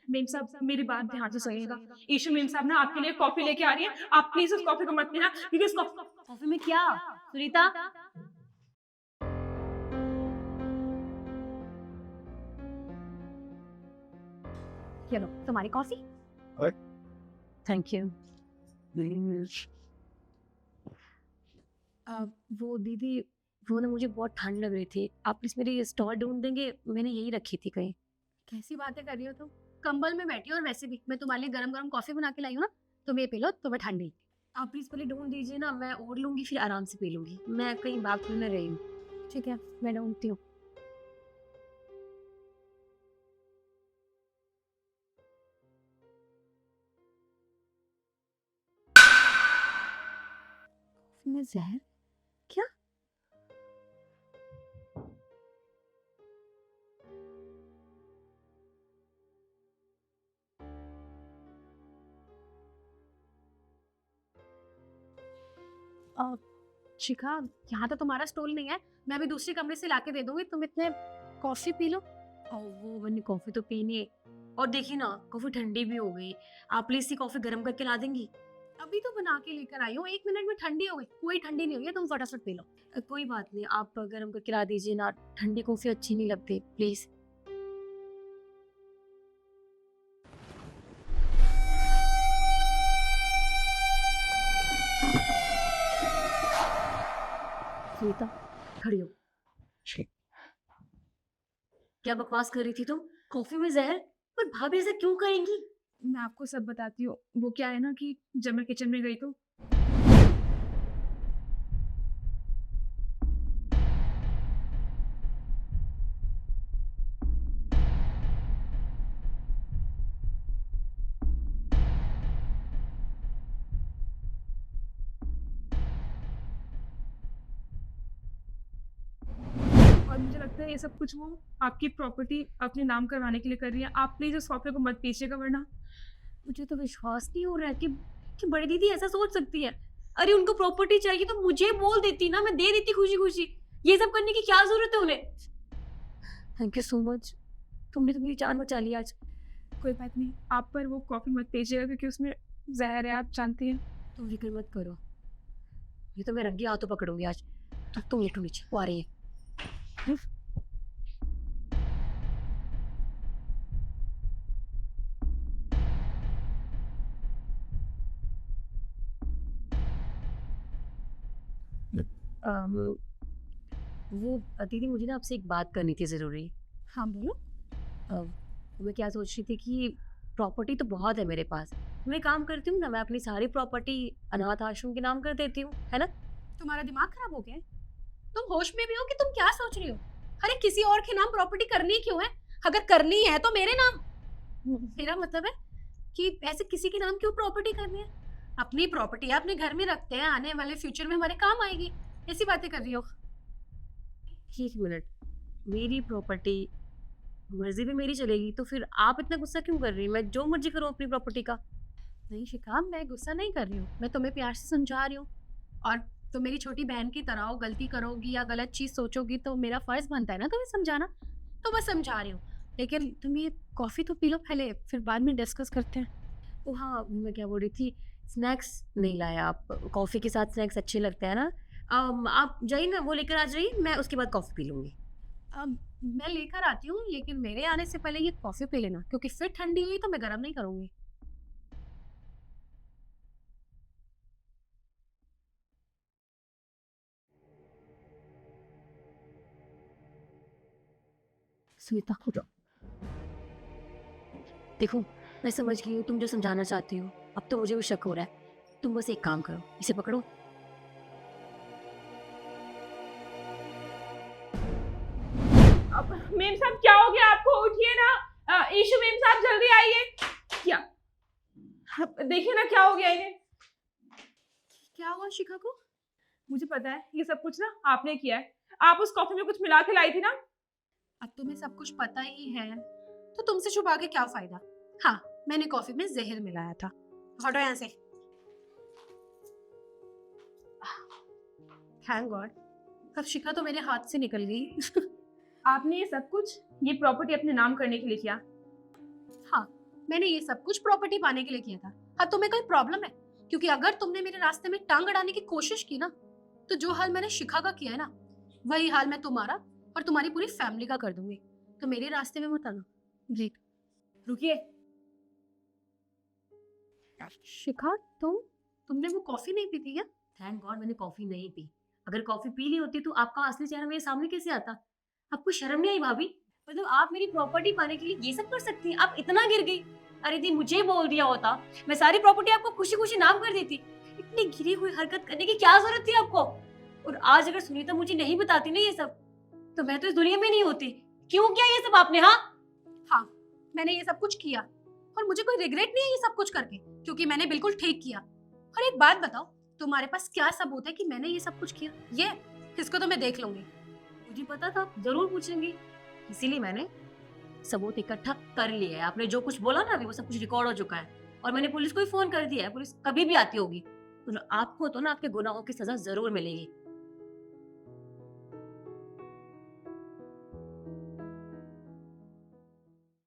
Ma'am साहब मेरी बात ध्यान से सुनिएगा। ईशु मेम साहब ना आपके लिए कॉफी लेके आ रही है। आप प्लीज उस कॉफी को मत पीना क्योंकि उस कॉफी में क्या? सुनीता, ये लो तुम्हारी कॉफी। Thank you. वो दीदी, वो ना मुझे बहुत ठंड लग रही थी, आप प्लीज मेरी स्टॉल ढूंढ देंगे? मैंने यही रखी थी कहीं। कैसी बातें कर रही हो तुम? कंबल में बैठी हो, और वैसे भी मैं तुम्हारे लिए गरम गरम कॉफी बना के लाई हूँ ना, तुम ये पी लो, तुम्हें ठंडी। आप प्लीज पहले ढूंढ दीजिए ना, मैं ओढ़ लूंगी फिर आराम से पी लूंगी। मैं कहीं बाथरूम में रही हूँ। ठीक है, मैं ढूंढती हूँ। मैं जहर? क्या? अ, शिखा, यहाँ तो तुम्हारा स्टॉल नहीं है, मैं अभी दूसरे कमरे से लाके दे दूंगी, तुम इतने कॉफी पी लो। और वो मैंने कॉफी तो पीनी है, और देखिए ना कॉफी ठंडी भी हो गई। आप प्लीज सी कॉफी गर्म करके ला देंगी? अभी तो बना के लेकर आई हूँ, 1 मिनट में ठंडी हो गई। कोई ठंडी नहीं हुई है, तुम फटाफट पी लो। कोई बात नहीं, आप गर्म करके ला दीजिए ना, ठंडी कॉफी अच्छी नहीं लगती, प्लीज। सुनीता, खड़ी हो। क्या बकवास कर रही थी तुम? कॉफी में जहर? पर भाभी ऐसा क्यों करेंगी? मैं आपको सब बताती हूँ। वो क्या है ना कि जब मैं किचन में गई तो और मुझे लगता है ये सब कुछ वो आपकी प्रॉपर्टी अपने नाम करवाने के लिए कर रही है। आप प्लीज उस कॉफी को मत पीजिएगा वरना मुझे तो विश्वास नहीं हो रहा है कि बड़ी दीदी ऐसा सोच सकती है। अरे उनको प्रॉपर्टी चाहिए तो मुझे बोल देती ना, मैं दे देती खुशी खुशी। ये सब करने की क्या जरूरत है उन्हें? थैंक यू सो मच, तुमने तो मेरी जान बचा ली आज। कोई बात नहीं। आप पर वो कॉफी मत पीजिएगा क्योंकि उसमें जहर है, आप जानती हैं। तुम फिक्र मत करो, ये तो मैं रंगे हाथों पकड़ूंगी आज। तुम लेटो नीचे, वो आ रही है। अम, वो दीदी, मुझे ना आपसे एक बात करनी थी ज़रूरी। हाँ बोलो। अ, मैं क्या सोच रही थी कि प्रॉपर्टी तो बहुत है मेरे पास। मैं काम करती हूँ ना, मैं अपनी सारी प्रॉपर्टी अनाथ आश्रम के नाम कर देती हूँ, है ना? तुम्हारा दिमाग खराब हो गया है? तुम होश में भी हो कि तुम क्या सोच रही हो? अरे किसी और के नाम प्रॉपर्टी करनी क्यों है? अगर करनी है तो मेरे नाम। मेरा मतलब है कि ऐसे किसी के नाम क्यों प्रॉपर्टी करनी है? अपनी प्रॉपर्टी है, अपने घर में रखते हैं, आने वाले फ्यूचर में हमारे काम आएगी। ऐसी बातें कर रही हो? एक मिनट, मेरी प्रॉपर्टी, मर्जी भी मेरी चलेगी, तो फिर आप इतना गुस्सा क्यों कर रही हैं? मैं जो मर्जी करूँ अपनी प्रॉपर्टी का। नहीं शिखा, मैं गुस्सा नहीं कर रही हूँ, मैं तुम्हें प्यार से समझा रही हूँ। और तुम मेरी छोटी बहन की तरह हो, गलती करोगी या गलत चीज सोचोगी तो मेरा फर्ज बनता है ना तुम्हें समझाना। तो मैं समझा रही हूँ, लेकिन तुम ये कॉफी तो पी लो पहले, फिर बाद में डिस्कस करते हैं। ओ हाँ, मैं क्या बोल रही थी, स्नैक्स नहीं लाया आप? कॉफ़ी के साथ स्नैक्स अच्छे लगते हैं ना? आप जाइए ना, वो लेकर आ जाइए, मैं उसके बाद कॉफ़ी पी लूँगी। अब मैं लेकर आती हूँ, लेकिन मेरे आने से पहले ये कॉफी पी लेना, क्योंकि फिर ठंडी हुई तो मैं गर्म नहीं करूंगी। स्मिता, हो जाओ। देखो, मैं समझ गई हूँ तुम जो समझाना चाहती हो। अब तो मुझे भी शक हो रहा है। तुम बस एक काम करो, इसे पकड़ो। अब मेम साहब क्या हो गया आपको? उठिए ना। ईशु मेम साहब जल्दी आइए। क्या? देखिए ना क्या हो गया इन्हें। क्या हुआ शिखा को? मुझे पता है ये सब कुछ ना आपने किया है। आप उस कॉफी में कुछ मिला के लाई थी ना। अब तुम्हें सब कुछ पता ही है तो तुमसे छुपा के क्या फायदा? हाँ, मैंने कॉफी में जहर मिलाया था। हटो यहाँ से। थैंक गॉड, अब शिखा तो मेरे हाथ से निकल गई। आपने ये सब कुछ, ये प्रॉपर्टी अपने नाम करने के लिए किया? हाँ, मैंने ये सब कुछ प्रॉपर्टी पाने के लिए किया था। अब तुम्हें कोई प्रॉब्लम है? क्योंकि अगर तुमने मेरे रास्ते में टांग अड़ाने की कोशिश की ना, तो जो हाल मैंने शिखा का किया है ना, वही हाल मैं तुम्हारा और तुम्हारी पूरी फैमिली का कर दूंगी। तो मेरे रास्ते में मत आना। जी। रुकिए, शिखा, तुमने वो कॉफी नहीं पी थी क्या? थैंक गॉड मैंने कॉफी नहीं पी। अगर कॉफी पी ली होती तो आपका असली चेहरा मेरे सामने कैसे आता? आपको शर्म नहीं आई भाभी? मतलब आप मेरी प्रॉपर्टी पाने के लिए ये सब कर सकती हैं? आप इतना गिर गई। अरे दी मुझे बोल दिया होता, मैं सारी प्रॉपर्टी आपको खुशी खुशी नाम कर देती। इतनी गिरी हुई हरकत करने की क्या जरूरत थी आपको? और आज अगर सुनीता मुझे नहीं बताती ना ये सब, तो मैं तो इस दुनिया में नहीं होती। क्यों किया ये सब आपने? हाँ, मैंने ये सब कुछ किया और मुझे कोई रिग्रेट नहीं है ये सब कुछ करके, क्योंकि मैंने बिल्कुल ठीक किया। और एक बात बताओ, तुम्हारे पास क्या सबूत है कि मैंने ये सब कुछ किया? ये इसको तो मैं देख लूंगी। मुझे पता था जरूर पूछेंगी, इसीलिए मैंने सबूत इकट्ठा कर लिया है। आपने जो कुछ बोला ना अभी, वो सब कुछ रिकॉर्ड हो चुका है और मैंने पुलिस को ही फोन कर दिया है। पुलिस कभी भी आती होगी तो आपको तो ना आपके गुनाहों की सजा जरूर मिलेगी।